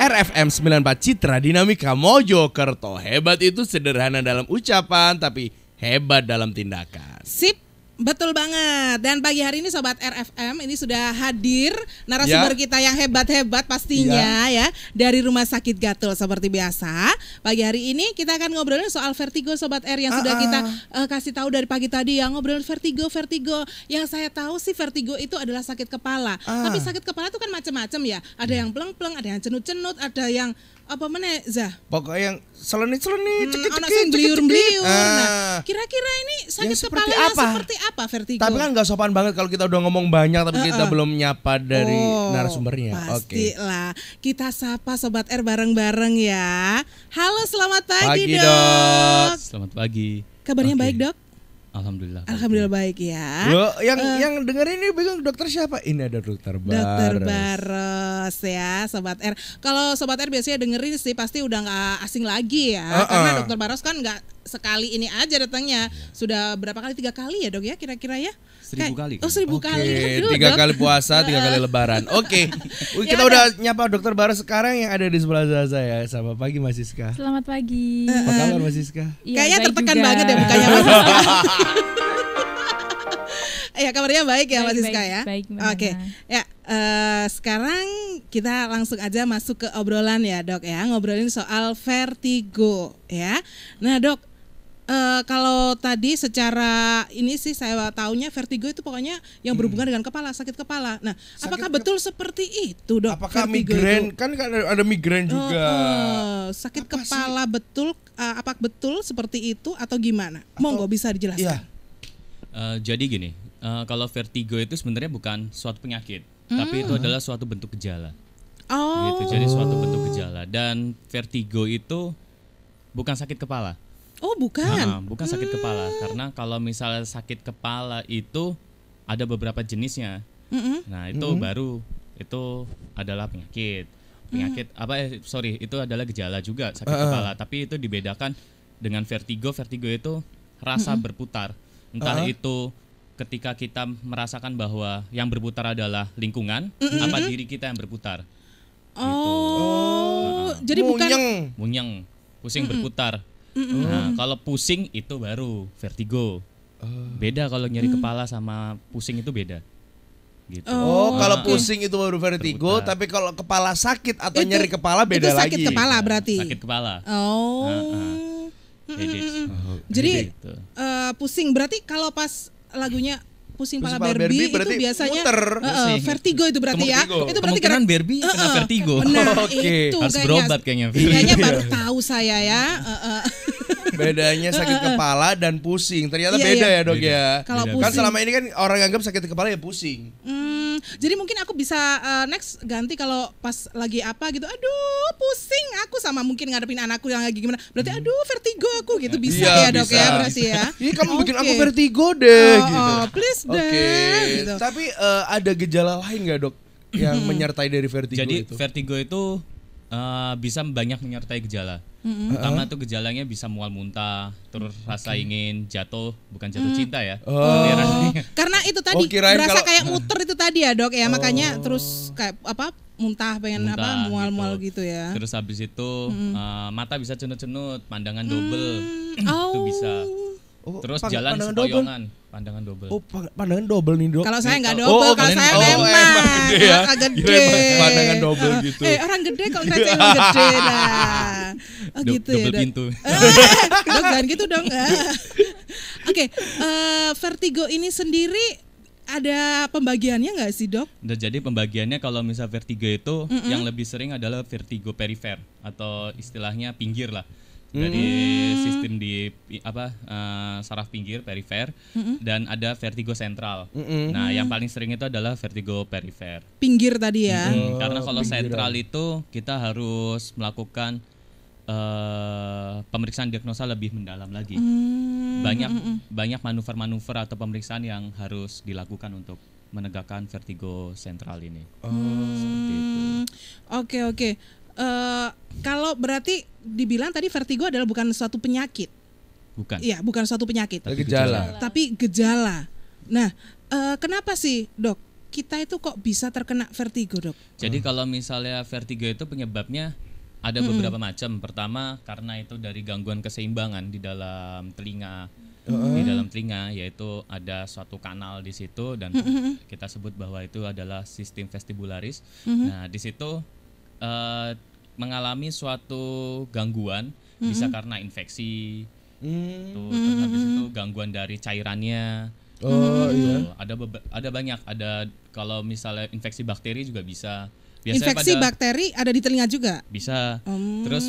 RFM 94 Citra Dinamika Mojokerto. Hebat itu sederhana dalam ucapan tapi hebat dalam tindakan. Sip, betul banget. Dan pagi hari ini Sobat RFM ini sudah hadir narasumber kita yang hebat-hebat pastinya ya dari Rumah Sakit Gatul seperti biasa. Pagi hari ini kita akan ngobrolin soal vertigo Sobat R yang sudah kita kasih tahu dari pagi tadi ya, ngobrolin vertigo. Yang saya tahu sih vertigo itu adalah sakit kepala. Tapi sakit kepala itu kan macam-macam ya. Ada yang pleng-pleng, ada yang cenut-cenut, ada yang apa mana Zah? Pokoknya yang selenit-selenit, cekit-cekit, beliur-beliur. Nah, kira-kira ini sakit kepala yang seperti apa vertigo? Tapi kan gak sopan banget kalau kita udah ngomong banyak tapi kita belum nyapa dari narasumbernya. Pastilah. Kita sapa Sobat R bareng-bareng ya. Halo, selamat pagi, Dok. Selamat pagi. Kabarnya baik, Dok? Alhamdulillah. Alhamdulillah baik ya. Loh, yang dengerin ini bingung dokter siapa? Ini ada dokter Baros. Dokter Baros ya, Sobat R. Kalau Sobat R biasanya dengerin sih pasti udah nggak asing lagi ya. Karena dokter Baros kan nggak sekali ini aja datangnya. Sudah berapa kali? 3 kali ya dok ya kira-kira ya? 1000 kali. Oh 1000 kali. Aduh, 3 kali puasa, 3 kali lebaran. Oke. Kita udah nyapa dokter Baros sekarang yang ada di sebelah saya. Selamat pagi Mas Siska. Selamat pagi. Apa kabar Mas Siska? Kayaknya tertekan juga banget ya mukanya Mas Siska. Ya kabarnya baik ya Mas Siska ya. Oke. Ya sekarang kita langsung aja masuk ke obrolan ya dok ya, ngobrolin soal vertigo ya. Nah dok, kalau tadi secara ini sih saya taunya vertigo itu pokoknya yang berhubungan dengan kepala, sakit kepala. Nah, apakah betul seperti itu dok? Apakah migrain? Kan ada migrain juga. Sakit apa kepala sih? Betul? Apa betul seperti itu atau gimana? Monggo bisa dijelaskan. Iya. Jadi gini, kalau vertigo itu sebenarnya bukan suatu penyakit, tapi itu adalah suatu bentuk gejala. Gitu. Jadi suatu bentuk gejala dan vertigo itu bukan sakit kepala. Oh bukan? Bukan sakit kepala, karena kalau misalnya sakit kepala itu ada beberapa jenisnya. Nah itu baru itu adalah penyakit. Itu adalah gejala juga sakit kepala. Tapi itu dibedakan dengan vertigo. Vertigo itu rasa berputar. Entah itu ketika kita merasakan bahwa yang berputar adalah lingkungan, apa diri kita yang berputar. Jadi bukan munyeng, pusing berputar. Nah, kalau pusing itu baru vertigo. Beda kalau nyeri kepala sama pusing itu beda. Gitu. Kalau pusing itu baru vertigo, tapi kalau kepala sakit atau nyeri kepala beda itu sakit lagi. kepala berarti. Sakit kepala. Jadi pusing berarti kalau pas lagunya pusing pala Barbie itu biasanya vertigo itu berarti ya. Itu berarti kemungkinan Barbie kena vertigo. Nah, itu harus berobat kayaknya. Kayaknya baru tahu saya ya. Bedanya sakit kepala dan pusing. Ternyata beda ya dok ya. Kalau kan selama ini kan orang anggap sakit kepala ya pusing. Jadi mungkin aku bisa next ganti kalau pas lagi apa gitu, aduh pusing aku sama mungkin ngadepin anakku yang lagi gimana. Berarti aduh vertigo aku gitu bisa ya dok ya berarti ya. Iya kamu bikin aku vertigo deh gitu. Please deh. Gitu. Tapi ada gejala lain nggak dok yang menyertai dari vertigo Jadi, itu? vertigo itu bisa banyak menyertai gejala. Pertama tuh gejalanya bisa mual muntah, terus rasa ingin jatuh, bukan jatuh cinta ya. Karena itu tadi berasa kayak muter itu tadi ya dok ya, makanya terus kayak apa muntah mual-mual gitu ya. Terus habis itu mata bisa cenut-cenut, pandangan double itu bisa. Terus jalan sempoyongan, pandangan double. Pandangan double nih dok. Kalau saya nggak double, kalau saya memang gede ya. Gede. Pandangan double gitu. Orang gede kalau ngeliat emang gede dah. Gitu ya. Double pintu. Dok jangan gitu dong. Oke, vertigo ini sendiri ada pembagiannya nggak sih dok? Jadi pembagiannya kalau misal vertigo itu yang lebih sering adalah vertigo perifer atau istilahnya pinggir lah. Dari sistem di saraf pinggir perifer dan ada vertigo sentral. Nah, yang paling sering itu adalah vertigo perifer. Pinggir tadi ya. Karena kalau sentral itu kita harus melakukan pemeriksaan diagnosa lebih mendalam lagi. Banyak manuver-manuver atau pemeriksaan yang harus dilakukan untuk menegakkan vertigo sentral ini. Seperti itu. Oke. Kalau berarti dibilang tadi vertigo adalah bukan suatu penyakit. Bukan. Iya, bukan suatu penyakit. Gejala. Tapi gejala. Nah, kenapa sih, Dok? kita itu kok bisa terkena vertigo, Dok? Jadi kalau misalnya vertigo itu penyebabnya ada beberapa macam. Pertama karena itu dari gangguan keseimbangan di dalam telinga. Di dalam telinga, yaitu ada suatu kanal di situ dan kita sebut bahwa itu adalah sistem vestibularis. Nah, di situ mengalami suatu gangguan, bisa karena infeksi, terus habis itu gangguan dari cairannya. Iya. Ada banyak, ada kalau misalnya infeksi bakteri juga bisa. Biasanya infeksi bakteri ada di telinga juga? Bisa. Terus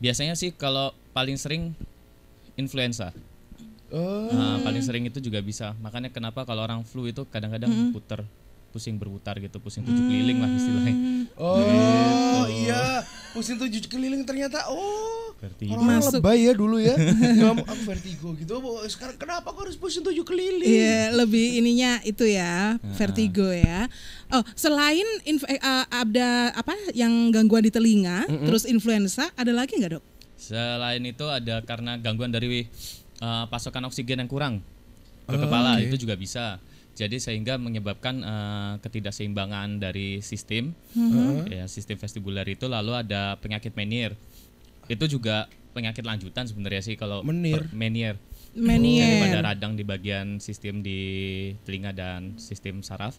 biasanya sih kalau paling sering influenza. Paling sering itu juga bisa. Makanya kenapa kalau orang flu itu kadang-kadang pusing berputar gitu, pusing 7 keliling lah istilahnya. Iya, pusing 7 keliling ternyata. Vertigo. Orang lebay ya dulu ya. Ngomong aku vertigo gitu. Sekarang kenapa aku harus pusing 7 keliling? Iya, lebih ininya itu ya, vertigo ya. Oh, selain ada apa yang gangguan di telinga, terus influenza, ada lagi nggak, Dok? Selain itu ada karena gangguan dari pasokan oksigen yang kurang ke kepala, itu juga bisa. Jadi sehingga menyebabkan ketidakseimbangan dari sistem, ya, sistem vestibular itu. Lalu ada penyakit Meniere. Itu juga penyakit lanjutan sebenarnya sih kalau Meniere. Jadi pada radang di bagian sistem di telinga dan sistem saraf.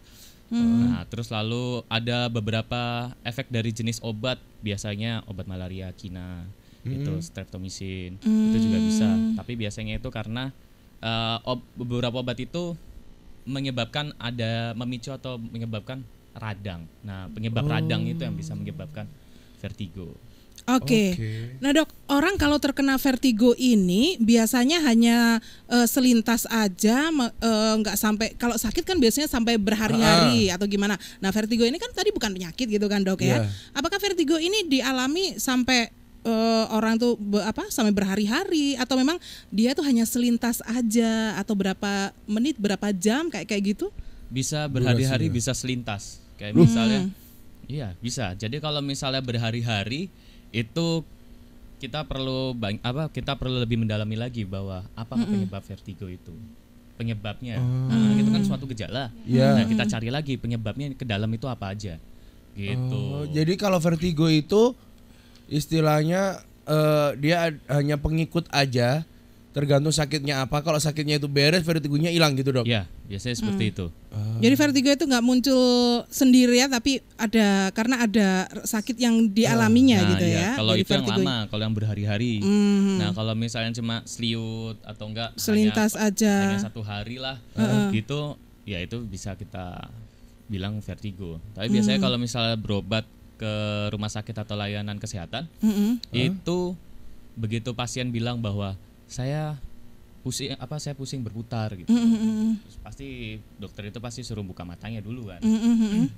Nah, terus lalu ada beberapa efek dari jenis obat, biasanya obat malaria Cina, itu streptomycin, itu juga bisa. Tapi biasanya itu karena beberapa obat itu memicu atau menyebabkan radang. Nah, penyebab radang itu yang bisa menyebabkan vertigo. Oke. Nah, Dok, orang kalau terkena vertigo ini biasanya hanya selintas aja, nggak sampai. Kalau sakit kan biasanya sampai berhari-hari atau gimana. Nah, vertigo ini kan tadi bukan penyakit gitu kan, Dok ya. Apakah vertigo ini dialami sampai orang tuh sampai berhari-hari, atau memang dia tuh hanya selintas aja, atau berapa menit, berapa jam kayak gitu? Bisa berhari-hari, bisa selintas. Kayak misalnya, iya bisa. Jadi kalau misalnya berhari-hari itu kita perlu lebih mendalami lagi bahwa apa penyebab vertigo itu. Penyebabnya, itu kan suatu gejala. Nah, kita cari lagi penyebabnya ke dalam itu apa aja. Gitu. Jadi kalau vertigo itu istilahnya dia hanya pengikut aja, tergantung sakitnya apa. Kalau sakitnya itu beres, vertigonya hilang gitu, Dok? Ya, biasanya seperti itu. Jadi vertigo itu nggak muncul sendiri ya, tapi karena ada sakit yang dialaminya gitu ya. Kalau jadi itu yang lama, kalau yang berhari-hari. Nah, kalau misalnya cuma seliut atau enggak selintas aja, hanya 1 hari lah, gitu, ya itu bisa kita bilang vertigo. Tapi biasanya kalau misalnya berobat ke rumah sakit atau layanan kesehatan, itu begitu pasien bilang bahwa saya pusing berputar gitu, terus pasti dokter itu pasti suruh buka matanya dulu kan,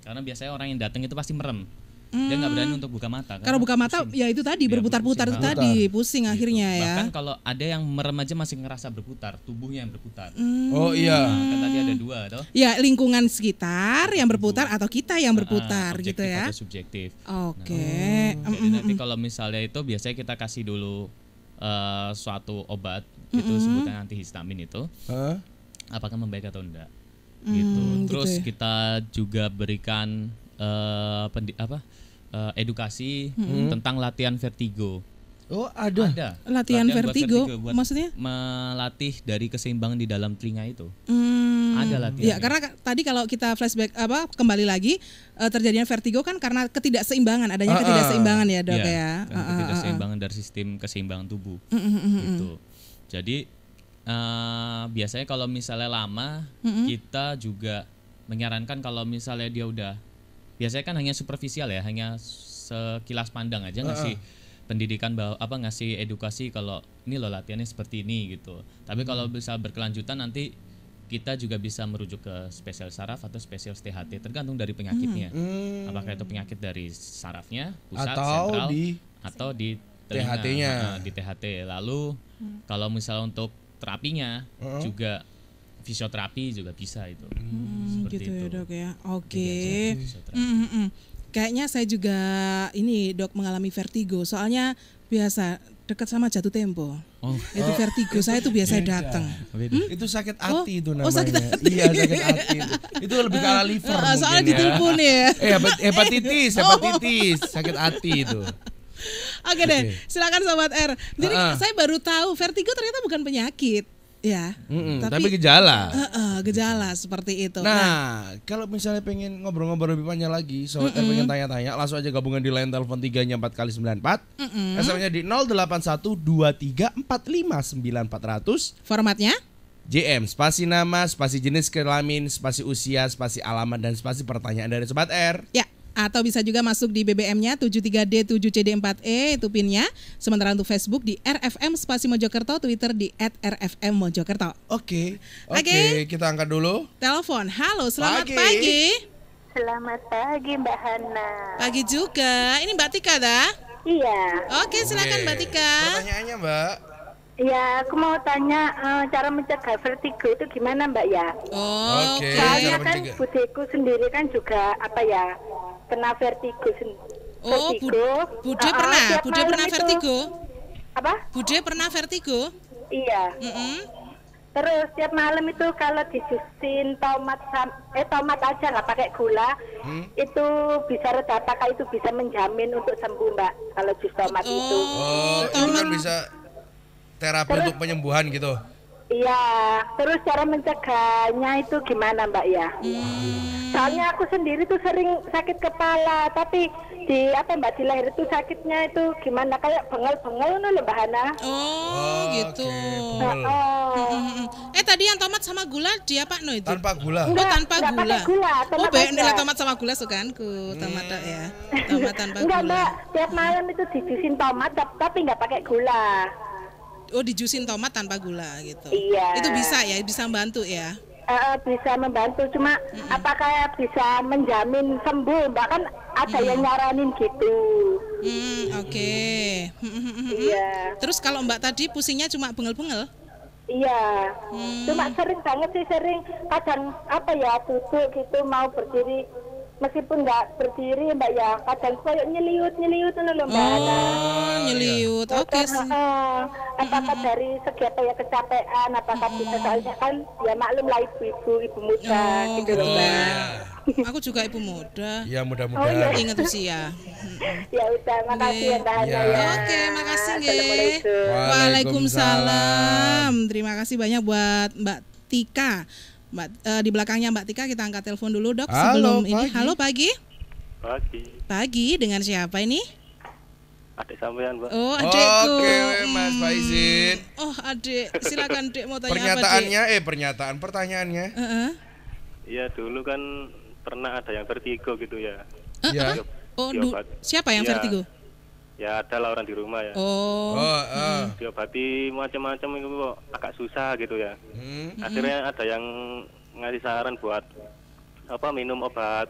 karena biasanya orang yang datang itu pasti merem, dia nggak berani untuk buka mata. Karena buka mata pusing. Ya itu tadi berputar-putar itu tadi pusing akhirnya gitu. Ya. Bahkan kalau ada yang merem aja masih ngerasa berputar, tubuhnya yang berputar. Oh iya. Kan tadi ada 2 toh. Ya, lingkungan sekitar yang berputar atau kita yang berputar gitu ya. Atau subjektif. Oke. Jadi nanti kalau misalnya itu biasanya kita kasih dulu suatu obat itu sebutan antihistamin itu. Apakah membaik atau enggak? Gitu. Terus gitu ya. kita juga berikan edukasi tentang latihan vertigo. Oh, ada. Latihan vertigo buat maksudnya? Melatih dari keseimbangan di dalam telinga itu. Ada latihan. Ya, karena tadi kalau kita flashback kembali lagi, terjadinya vertigo kan karena adanya ketidakseimbangan ya, Dok ya. Ketidakseimbangan dari sistem keseimbangan tubuh. Gitu. Jadi biasanya kalau misalnya lama, kita juga menyarankan kalau misalnya dia udah, biasanya kan hanya superficial ya, hanya sekilas pandang aja ngasih pendidikan ngasih edukasi kalau ini loh latihannya seperti ini gitu. Tapi kalau bisa berkelanjutan nanti kita juga bisa merujuk ke spesialis saraf atau spesialis THT, tergantung dari penyakitnya. Apakah itu penyakit dari sarafnya, pusat, sentral, atau di telinga, THT-nya. Di THT. Lalu kalau misalnya untuk terapinya juga fisioterapi juga bisa itu. Seperti gitu itu. Ya, Dok ya. Oke. Kayaknya saya juga Dok mengalami vertigo. Soalnya biasa dekat sama jatuh tempo. Oh. Itu vertigo saya tuh biasa datang. Itu sakit hati itu namanya. Oh, sakit hati. Iya, sakit hati. Itu lebih ke arah liver mungkin Soalnya ya. ditelepon ya. Hepatitis, sakit hati itu. Oke deh, silakan Sobat R. Jadi saya baru tahu vertigo ternyata bukan penyakit. Ya, tapi gejala. Gejala seperti itu. Nah, kalau misalnya pengen ngobrol-ngobrol lebih panjang lagi, Sobat R pengen tanya-tanya, langsung aja gabungan di line telepon 3-nya 4x94. SMS-nya di 0812345900. Formatnya? JM, spasi nama, spasi jenis kelamin, spasi usia, spasi alamat, dan spasi pertanyaan dari Sobat R. Ya. Atau bisa juga masuk di BBM-nya 73D7CD4E, itu PIN-nya. Sementara untuk Facebook di RFM Spasi Mojokerto, Twitter di @RFM Mojokerto. Oke, Oke. kita angkat dulu. Telepon, halo selamat pagi. Selamat pagi Mbak Hana. Pagi juga, ini Mbak Tika dah? Iya. Oke silakan Mbak Tika. Pertanyaannya Mbak. Ya, aku mau tanya cara mencegah vertigo itu gimana Mbak ya? Oke. Soalnya cara kan mencegah. budeku sendiri kan juga kena vertigo. Oh, Bude pernah vertigo? Apa? Bude pernah vertigo? Iya. Terus tiap malam itu kalau dijusin tomat aja nggak pakai gula, itu bisa reda. Apakah itu bisa menjamin untuk sembuh Mbak kalau jus tomat itu? Oh, itu kan bisa terapi untuk penyembuhan gitu. Iya, terus cara mencegahnya itu gimana Mbak ya? Soalnya aku sendiri tuh sering sakit kepala, tapi di leher itu sakitnya itu gimana, kayak bengel-bengel loh Mbak Hana. Oh, gitu. Tadi yang tomat sama gula di apa no itu? Tanpa gula. Tanpa gula. Pakai gula. Oh, nilai tomat sama gula sukaanku. Tomat ya. Tomat tanpa Enggak gula. Mbak, tiap malam itu dijusin tomat tapi nggak pakai gula. Oh, dijusin tomat tanpa gula gitu. Iya. Itu bisa ya, bisa membantu ya. Bisa membantu, cuma apakah bisa menjamin sembuh Mbak, kan ada yang nyaranin gitu. Oke. Iya. Terus kalau Mbak tadi pusingnya cuma bengel-bengel? Iya. Cuma sering banget sih, kadang duduk gitu mau berdiri, meskipun nggak berdiri Mbak ya, kadang kayak nyeliut loh Mbak. Nyeliut. Oke sih. Apakah dari segi kecapean, apakah bisa, soalnya kan ya maklum lah ibu muda gitu loh Mbak. Aku juga ibu muda. Ya mudah-mudahan. Ingat usia. Ya udah, makasih ya Mbak Hana ya. Oke, makasih nggih. Assalamualaikum. Waalaikumsalam. Terima kasih banyak buat Mbak Tika. Di belakangnya Mbak Tika kita angkat telepon dulu Dok. Halo, sebelum ini. pagi. Halo pagi. Pagi, Dengan siapa ini? adik sampean, Mbak. Oh, adikku. Oke, Mas Faizin. Oh, adik. Silakan Dek, mau tanya Pertanyaannya. Iya, dulu kan pernah ada yang vertigo gitu ya. Ya. Oh, Diobat. siapa yang Ya. vertigo? Ya ada lah orang di rumah ya. Oh. Diobati macam-macam itu kok agak susah gitu ya. Akhirnya ada yang ngasih saran buat minum obat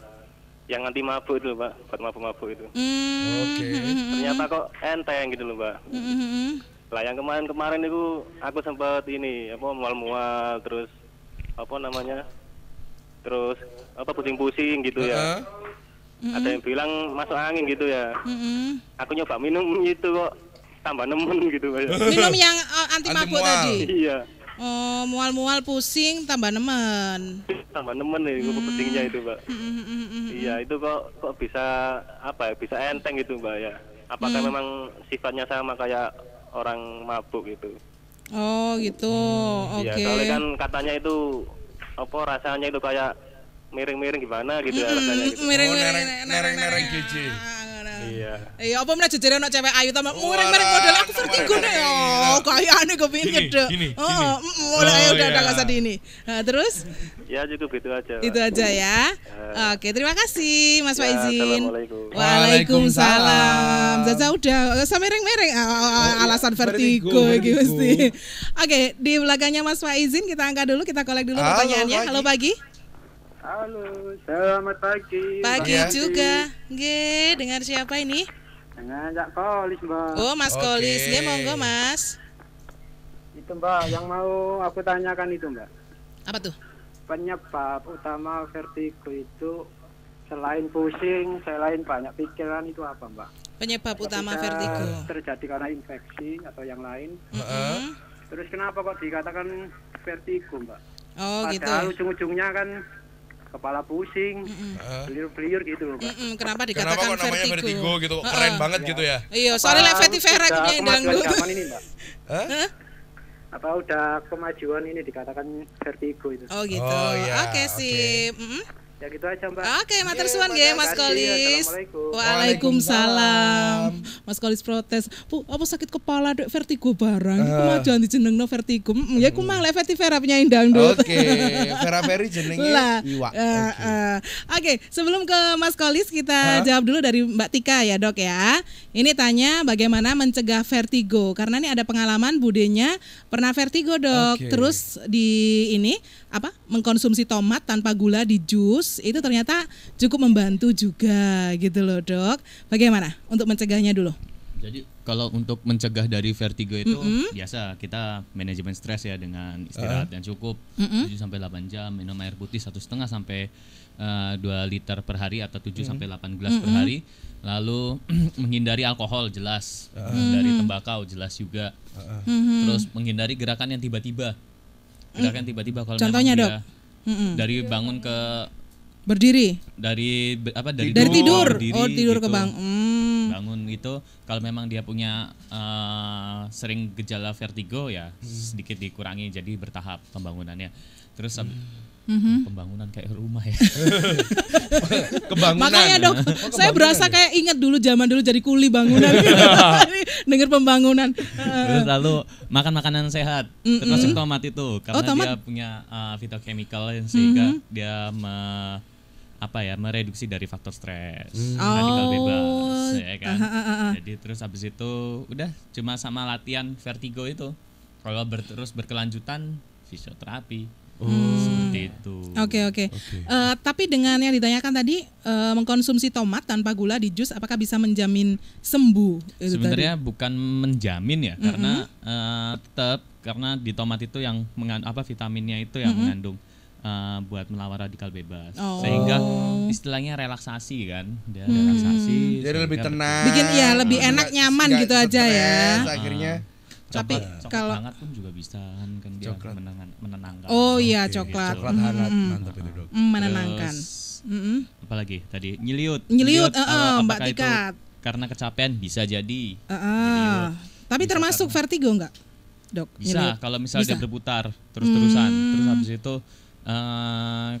yang anti mabuk itu, Mbak, buat mabuk-mabuk itu. Oke. Ternyata kok enteng gitu loh, Mbak. Lah yang kemarin itu aku sempat mual-mual, terus terus pusing-pusing gitu ya. Ada yang bilang masuk angin gitu ya. Aku nyoba minum itu kok tambah nemen gitu, Mbak. Minum yang anti mabuk Anti-mual. tadi. Iya. Oh, mual-mual pusing tambah nemen. Tambah nemen nih pusingnya itu, Mbak. Iya, itu kok bisa bisa enteng gitu, Mbak ya. Apakah memang sifatnya sama kayak orang mabuk gitu? Oh, gitu. Oke. Iya, soalnya kan katanya itu rasanya itu kayak miring-miring gimana gitu ya rasanya gitu. Nereng gigi. Iya. Iya, apa meneh jejere ono cewek ayu tambah muring-muring model aku vertigo nih. Oh, kayane kepengin gede. Udah enggak usah di ini. Nah, terus? Ya cukup gitu aja, Mbak. Itu aja ya. Oke, terima kasih Mas Ya, Faizin. Assalamualaikum. Waalaikumsalam. Zaza udah miring-miring alasan vertigo iki mesti. Oke, di belakangnya Mas Faizin kita angkat dulu, kita kolek dulu Halo, pertanyaannya. pagi. Halo pagi. Halo, selamat pagi. Pagi Ya. juga. Nggih, dengar siapa ini? Dengan Cak Kolis, Mbak. Oh, Mas Oke. Kolis. Nggih, monggo Mas. Itu, Mbak, yang mau aku tanyakan itu, Mbak. Apa tuh? Penyebab utama vertigo itu Selain pusing, selain banyak pikiran itu apa, Mbak? Penyebab utama Bisa vertigo. terjadi karena infeksi atau yang lain. Mm-mm. Terus kenapa kok dikatakan vertigo, Mbak? Oh gitu. Padahal ujung-ujungnya kan kepala pusing, beliur-beliur gitu loh, Mbak. Kenapa Kenapa dikatakan kok namanya vertigo? vertigo gitu? Keren banget gitu ya. Iya, soalnya Apa Leveti Vera udah punya yang kemajuan dangdut. zaman ini, Mbak? Hah? Apa udah kemajuan ini dikatakan vertigo itu? Oh gitu. Oh, iya, Oke sip. Ya gitu aja, Mbak. Oke, matur Iya, suwun Mbak, nggih terima Mas kasih. Kolis. Assalamualaikum. Waalaikumsalam. Mas Kolis protes. Bu, apa sakit kepala dek vertigo barang? Iku kemajuan dijenengno vertigo. Ya iku mah Leveti Vera penyanyi dangdut. Oke, Vera Ferry jenenge Lah. Iwa. Oke, sebelum ke Mas Kolis kita jawab dulu dari Mbak Tika ya, Dok ya. Ini tanya bagaimana mencegah vertigo karena ini ada pengalaman budenya pernah vertigo, Dok. Oke. Terus di ini mengkonsumsi tomat tanpa gula di jus itu ternyata cukup membantu juga gitu loh, Dok. Bagaimana untuk mencegahnya dulu? Jadi kalau untuk mencegah dari vertigo itu biasa kita manajemen stres ya dengan istirahat yang cukup 7 sampai 8 jam, minum air putih 1,5 sampai 2 liter per hari atau 7 sampai 8 gelas per hari. Lalu menghindari alkohol jelas, menghindari tembakau jelas juga. Terus menghindari gerakan yang tiba-tiba. Gerakan tiba-tiba kalau Contohnya, memang Dok? dia dari bangun ke Berdiri dari dari tidur. berdiri Oh, tidur gitu. ke bang. Bangun itu kalau memang dia punya sering gejala vertigo ya sedikit dikurangi jadi bertahap pembangunannya. Terus pembangunan kayak rumah ya. Kebangunan. Makanya, Dok, saya berasa kayak ingat dulu zaman dulu jadi kuli bangunan. Dengar pembangunan. Terus lalu makan makanan sehat termasuk tomat itu karena tomat. dia punya phytochemical sehingga dia mereduksi dari faktor stres, radikal bebas, ya kan. Jadi terus habis itu udah cuma sama latihan vertigo itu. Kalau terus berkelanjutan fisioterapi. Seperti itu. Oke. Tapi dengan yang ditanyakan tadi mengkonsumsi tomat tanpa gula di jus, apakah bisa menjamin sembuh? Itu Sebenarnya tadi. bukan menjamin ya, karena tetap karena di tomat itu yang vitaminnya itu yang mengandung buat melawan radikal bebas, sehingga istilahnya relaksasi kan, dia relaksasi. Jadi lebih sehingga tenang. Bikin lebih enak nyaman nggak gitu aja ya. stres, Akhirnya Tapi coklat kalau hangat pun juga bisa kan dia menenangkan. oh iya Oke, coklat. Coklat hangat mantap itu, Dok. Menenangkan. Terus, apalagi tadi nyiliut. Nyeliut, apakah Mbak itu Tika. karena kecapean bisa jadi. Tapi Bisa termasuk vertigo enggak, Dok? Bisa Nyeliut? kalau misalnya dia Bisa. berputar terus-terusan, terus habis itu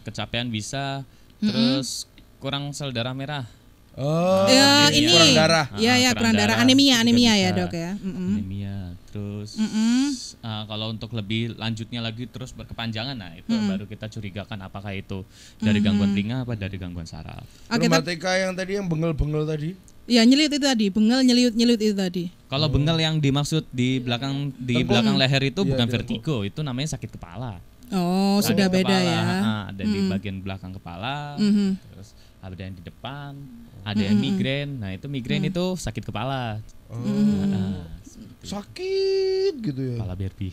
kecapean bisa, terus kurang sel darah merah. Oh, ini kurang darah. Ya, kurang darah. Anemia ya, Dok ya. Anemia. Terus kalau untuk lebih lanjutnya lagi terus berkepanjangan, nah itu baru kita curigakan apakah itu dari gangguan telinga apa dari gangguan saraf. Oke, Mbak Tika yang tadi yang bengel-bengel tadi. ya nyeliut itu tadi, bengel nyeliut itu tadi. Kalau bengel yang dimaksud di belakang leher itu Iya, bukan iya. vertigo, itu namanya sakit kepala. Oh, sudah Sakit beda kepala, ya. ada di bagian belakang kepala, terus ada yang di depan, ada yang migrain. Nah itu migrain itu sakit kepala. Sakit gitu ya. Kepala Barbie.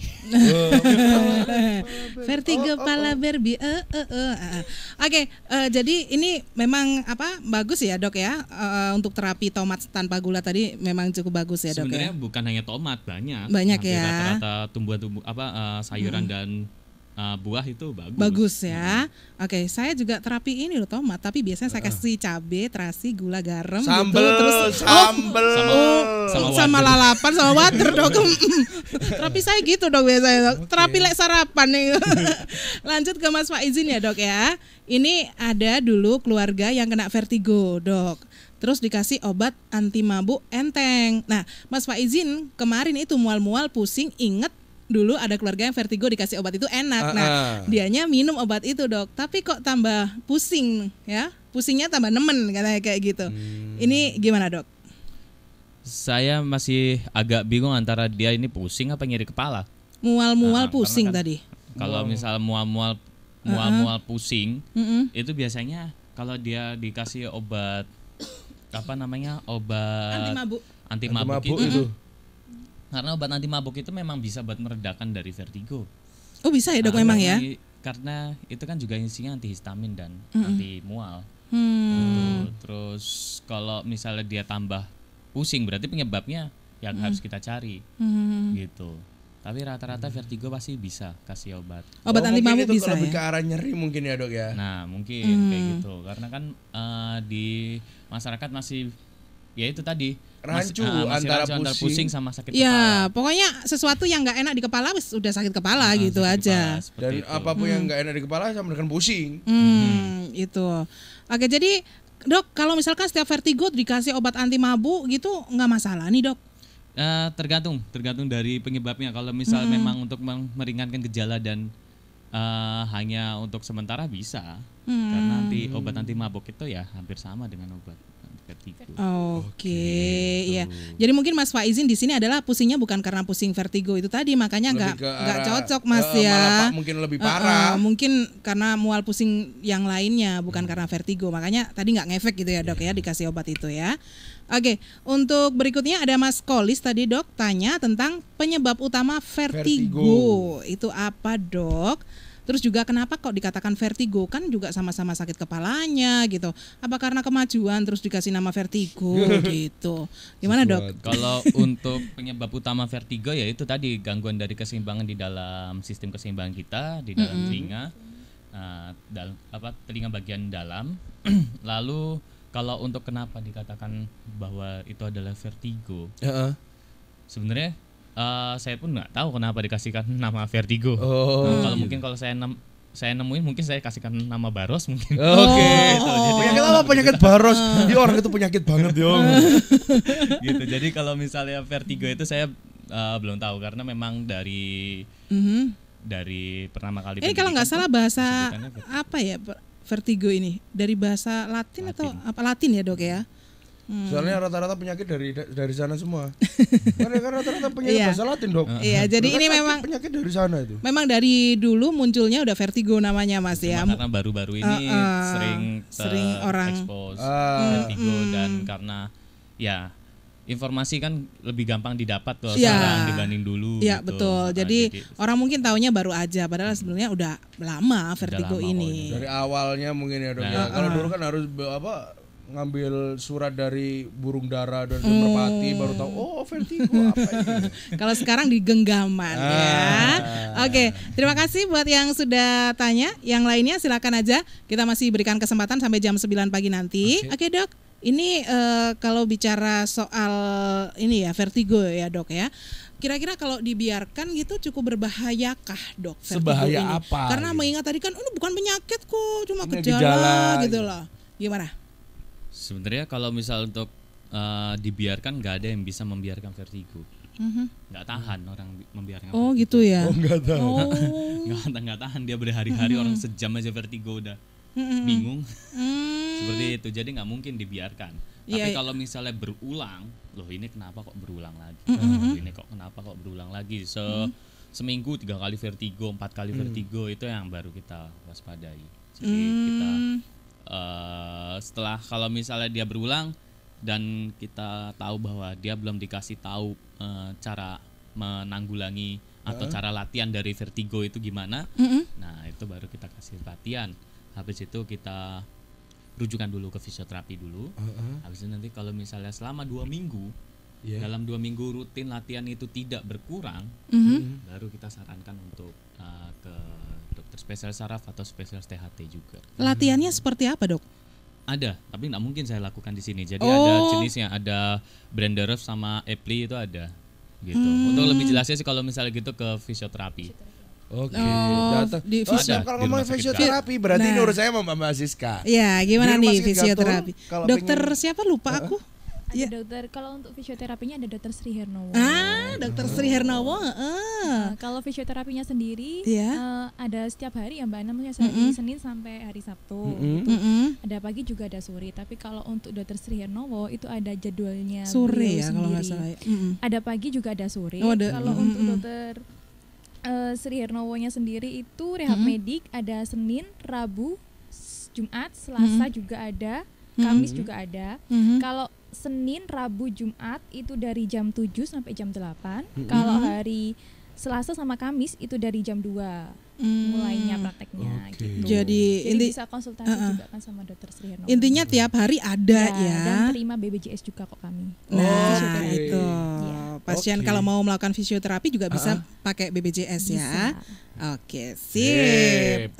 Vertigo pala Barbie. Oke, jadi ini memang bagus ya, Dok ya. Untuk terapi tomat tanpa gula tadi memang cukup bagus ya, Dok Sebenarnya ya. bukan hanya tomat, banyak. Banyak Hampir ya. Rata-rata tumbuhan-tumbuhan sayuran dan buah itu bagus. Bagus ya. Oke, saya juga terapi ini loh tomat, tapi biasanya saya kasih cabai, terasi, gula, garam Sambel, gitu terus sambel. sama lalapan sama water, Dok. Terapi saya gitu, Dok, biasanya, Dok. Terapi lek sarapan nih. Lanjut ke Mas Faizin ya, Dok ya. Ini ada dulu keluarga yang kena vertigo, Dok. Terus dikasih obat anti mabuk enteng. Nah, Mas Faizin kemarin itu mual-mual, pusing, inget dulu ada keluarga yang vertigo dikasih obat itu enak. Nah, dianya minum obat itu, Dok. Tapi kok tambah pusing ya? Pusingnya tambah nemen katanya kayak gitu. Ini gimana, Dok? Saya masih agak bingung antara dia ini pusing apa nyeri kepala. Mual-mual Nah, pusing karena kan tadi. Kalau misal mual-mual pusing, itu biasanya kalau dia dikasih obat obat anti mabuk itu. Karena obat anti mabuk itu memang bisa buat meredakan dari vertigo. Oh, bisa ya, Dok, memang ya. Karena itu kan juga isinya antihistamin dan anti mual. Terus kalau misalnya dia tambah pusing berarti penyebabnya yang harus kita cari gitu. Tapi rata-rata vertigo pasti bisa kasih obat. Obat anti mabuk itu bisa lebih ya? ke arah nyeri mungkin ya dok ya. Nah mungkin kayak gitu karena kan di masyarakat masih ya itu tadi Rancu masih antara antara pusing sama sakit Ya, kepala. pokoknya sesuatu yang nggak enak di kepala udah sakit kepala gitu sakit aja. kepala, seperti Dan itu. apapun yang nggak enak di kepala sama dengan pusing. Itu. Oke, jadi dok, kalau misalkan setiap vertigo dikasih obat anti mabuk gitu nggak masalah nih dok? Tergantung dari penyebabnya. Kalau misal memang untuk meringankan gejala dan hanya untuk sementara bisa, karena obat anti mabuk itu ya hampir sama dengan obat vertigo. Oke, iya. Jadi mungkin Mas Faizin di sini adalah pusingnya bukan karena pusing vertigo itu tadi, makanya Lebih nggak ke arah, cocok Mas malah ya. mungkin lebih parah. Mungkin karena mual pusing yang lainnya bukan karena vertigo, makanya tadi nggak ngefek gitu ya dok ya dikasih obat itu ya. Oke, untuk berikutnya ada Mas Kolis tadi dok tanya tentang penyebab utama vertigo. Itu apa dok? Terus juga kenapa kok dikatakan vertigo, kan juga sama-sama sakit kepalanya gitu. Apa karena kemajuan terus dikasih nama vertigo gitu. Gimana dok? Kalau untuk penyebab utama vertigo ya itu tadi gangguan dari keseimbangan di dalam sistem keseimbangan kita di dalam telinga, telinga bagian dalam. Lalu kalau untuk kenapa dikatakan bahwa itu adalah vertigo, sebenarnya saya pun nggak tahu kenapa dikasihkan nama vertigo. Kalau saya nemuin mungkin saya kasihkan nama Baros mungkin. Penyakit apa? Penyakit Baros. Dia orang itu penyakit banget dong. Gitu. Jadi kalau misalnya vertigo itu saya belum tahu karena memang dari pertama kali. Ini kalau nggak salah bahasa apa ya vertigo ini dari bahasa Latin atau apa Latin ya dok ya? Soalnya rata-rata penyakit dari sana semua. Karena rata-rata penyakit bahasa Latin dok. Iya, jadi ini memang penyakit dari sana itu. Memang dari dulu munculnya udah vertigo namanya Mas ya. Karena baru-baru ini sering orang expose vertigo dan karena ya informasi kan lebih gampang didapat tuh sekarang dibanding dulu. Iya gitu. betul. Jadi orang mungkin taunya baru aja, padahal sebenarnya udah lama vertigo ini. Dari awalnya mungkin ya dok. Kalau dulu kan harus ngambil surat dari burung dara dan merpati baru tahu vertigo apa ini. Kalau sekarang di genggaman ya. Oke, terima kasih buat yang sudah tanya. Yang lainnya silakan aja. Kita masih berikan kesempatan sampai jam 9 pagi nanti. Oke, dok. Ini kalau bicara soal ini ya vertigo ya dok ya. Kira-kira kalau dibiarkan gitu cukup berbahayakah dok vertigo Sebahaya ini? apa? Karena gitu. mengingat tadi kan ini bukan penyakit kok, cuma gejala gitu loh. Gimana? Sebenarnya kalau misal untuk dibiarkan nggak ada yang bisa membiarkan vertigo. Nggak tahan orang membiarkan. Oh vertigo. Gitu ya? Nggak tahan. Nggak tahan dia berhari-hari orang sejam aja vertigo udah bingung. Seperti itu, jadi nggak mungkin dibiarkan. Tapi kalau misalnya berulang, loh ini kenapa kok berulang lagi? Ini kok kenapa kok berulang lagi? Seminggu 3 kali vertigo, 4 kali vertigo itu yang baru kita waspadai. Jadi kita setelah kalau misalnya dia berulang dan kita tahu bahwa dia belum dikasih tahu cara menanggulangi atau cara latihan dari vertigo itu gimana, nah itu baru kita kasih latihan. Habis itu kita rujukan dulu ke fisioterapi dulu. Habis itu nanti kalau misalnya selama 2 minggu dalam 2 minggu rutin latihan itu tidak berkurang, baru kita sarankan untuk ke dokter spesialis saraf atau spesialis THT juga. Latihannya seperti apa dok? Ada, tapi nggak mungkin saya lakukan di sini. Jadi ada jenisnya, ada Branderov sama Epli itu ada. Gitu. Untuk lebih jelasnya sih kalau misalnya gitu ke fisioterapi. Oke, datang. Kalau ngomong fisioterapi berarti ini urus saya sama Mbak Siska. Iya, gimana nih fisioterapi? Dokter siapa lupa aku? Ada dokter, kalau untuk fisioterapinya ada dokter Sri Hernowo. Dokter Sri Hernowo. Kalau fisioterapinya sendiri ada setiap hari ya Mbak, namanya hari Senin sampai hari Sabtu. Gitu. Ada pagi juga ada sore. Tapi kalau untuk dokter Sri Hernowo itu ada jadwalnya sore ya kalau nggak salah. Ada pagi juga ada sore. Kalau untuk dokter Sri Hernowo-nya sendiri itu rehab medik ada Senin, Rabu, Jumat, Selasa juga ada, Kamis juga ada. Kalau Senin, Rabu, Jumat itu dari jam 7 sampai jam 8. Kalau hari Selasa sama Kamis itu dari jam 2 mulainya prakteknya gitu. Jadi bisa konsultasi juga kan sama Dokter Sri Hernowo. Intinya tiap hari ada ya. Dan terima BPJS juga kok kami. Nah, itu. Pasien kalau mau melakukan fisioterapi juga bisa pakai BPJS ya. Oke, sip.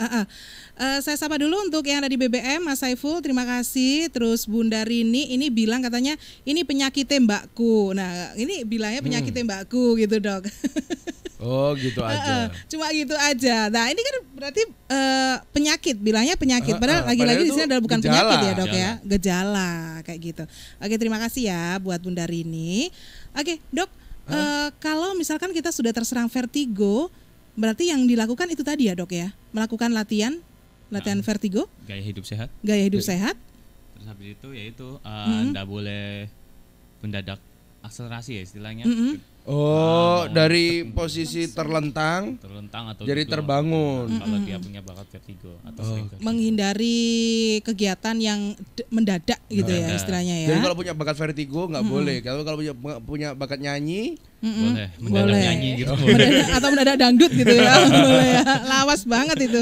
Saya sapa dulu untuk yang ada di BBM, Mas Saiful, terima kasih. Terus Bunda Rini ini bilang katanya ini penyakitnya mbakku. Nah, ini bilangnya penyakitnya mbakku gitu, Dok. Oh, gitu aja. Cuma gitu aja. Nah, ini kan berarti penyakit, bilangnya penyakit. Padahal lagi-lagi di sini adalah bukan gejala, penyakit ya, Dok ya. Gejala kayak gitu. Oke, terima kasih ya buat Bunda Rini. Oke, Dok, kalau misalkan kita sudah terserang vertigo, berarti yang dilakukan itu tadi ya, Dok ya. Melakukan latihan vertigo, gaya hidup sehat. Terus habis itu yaitu enggak boleh mendadak akselerasi ya istilahnya. Dari posisi terlentang atau jadi terbangun. Kalau dia punya bakat vertigo atau sering vertigo. Menghindari kegiatan yang mendadak gitu ya istilahnya ya. Jadi kalau punya bakat vertigo nggak boleh. Kalau punya bakat nyanyi boleh nyanyi gitu. Atau mendadak dangdut gitu ya. Boleh ya. Lawas banget itu.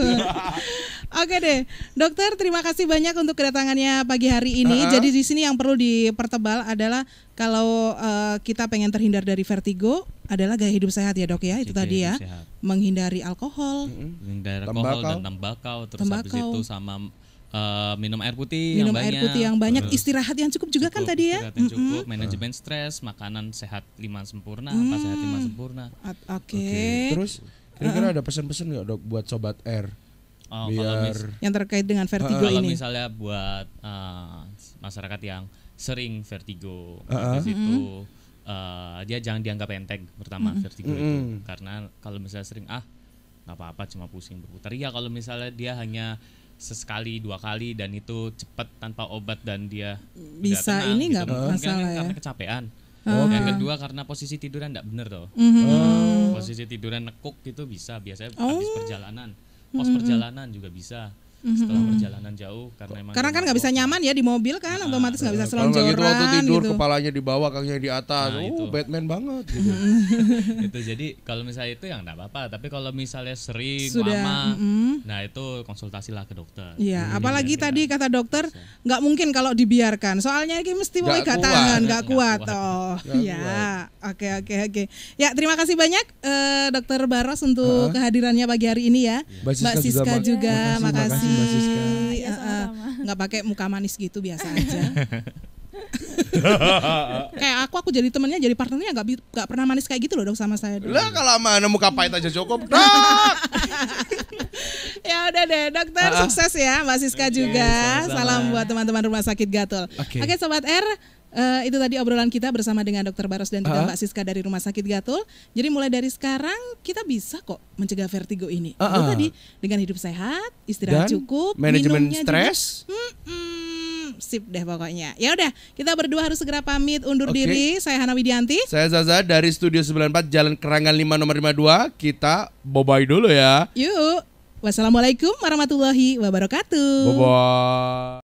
Oke deh, Dokter, terima kasih banyak untuk kedatangannya pagi hari ini. Jadi di sini yang perlu dipertebal adalah kalau kita pengen terhindar dari vertigo adalah gaya hidup sehat ya, Dok ya. Itu tadi ya. Sehat. Menghindari alkohol, menghindari alkohol dan tembakau, terus habis itu sama minum air putih yang banyak, istirahat yang cukup juga kan tadi ya. Istirahat yang cukup, manajemen stres, makanan sehat 5 sempurna, apa sehat 5 sempurna. Oke. Terus kira-kira ada pesan-pesan nggak, Dok, buat sobat R? Biar yang terkait dengan vertigo ini. Kalau misalnya buat masyarakat yang sering vertigo, habis itu dia jangan dianggap enteng pertama vertigo itu, karena kalau misalnya sering nggak apa-apa cuma pusing berputar. Ya kalau misalnya dia hanya sesekali 2 kali dan itu cepat tanpa obat dan dia bisa tenang, ini nggak gitu. masalah ya. Karena kecapean. Yang kedua karena posisi tiduran nggak bener tuh. Posisi tiduran nekuk itu bisa biasanya habis perjalanan. Pos perjalanan juga bisa setelah perjalanan jauh karena kan nggak bisa nyaman ya di mobil kan, otomatis nggak bisa selonjoran gitu. Waktu tidur gitu. kepalanya di bawah, kakinya di atas, itu. Batman banget gitu. Itu jadi kalau misalnya itu yang nggak apa-apa, tapi kalau misalnya sering sudah lama, nah itu konsultasilah ke dokter. Iya, apalagi tadi kata dokter nggak mungkin kalau dibiarkan, soalnya ini mesti mau ikat tangan, nggak kuat. Ya, oke. Ya, terima kasih banyak Dokter Baros untuk kehadirannya pagi hari ini ya. Mbak Siska juga makasih. Mbak Siska. Nggak pakai muka manis gitu, biasa aja. Kayak aku jadi temennya, jadi partnernya nggak pernah manis kayak gitu loh, Dok, sama saya. Lah kalau mana muka pahit aja cukup, Dok. Ya udah deh, Dokter, sukses ya Mbak Siska juga. Salam buat teman-teman Rumah Sakit Gatul. Oke, Sobat R, itu tadi obrolan kita bersama dengan Dokter Baros dan juga Mbak Siska dari Rumah Sakit Gatul. Jadi mulai dari sekarang kita bisa kok mencegah vertigo ini. Itu tadi dengan hidup sehat, istirahat dan cukup, manajemen stres. Sip deh pokoknya. Ya udah, kita berdua harus segera pamit undur diri. Saya Hana Widianti. Saya Zaza dari Studio 94 Jalan Kerangan 5 nomor 52. Kita bye-bye dulu ya. Yuk. Wassalamualaikum warahmatullahi wabarakatuh. Bye-bye.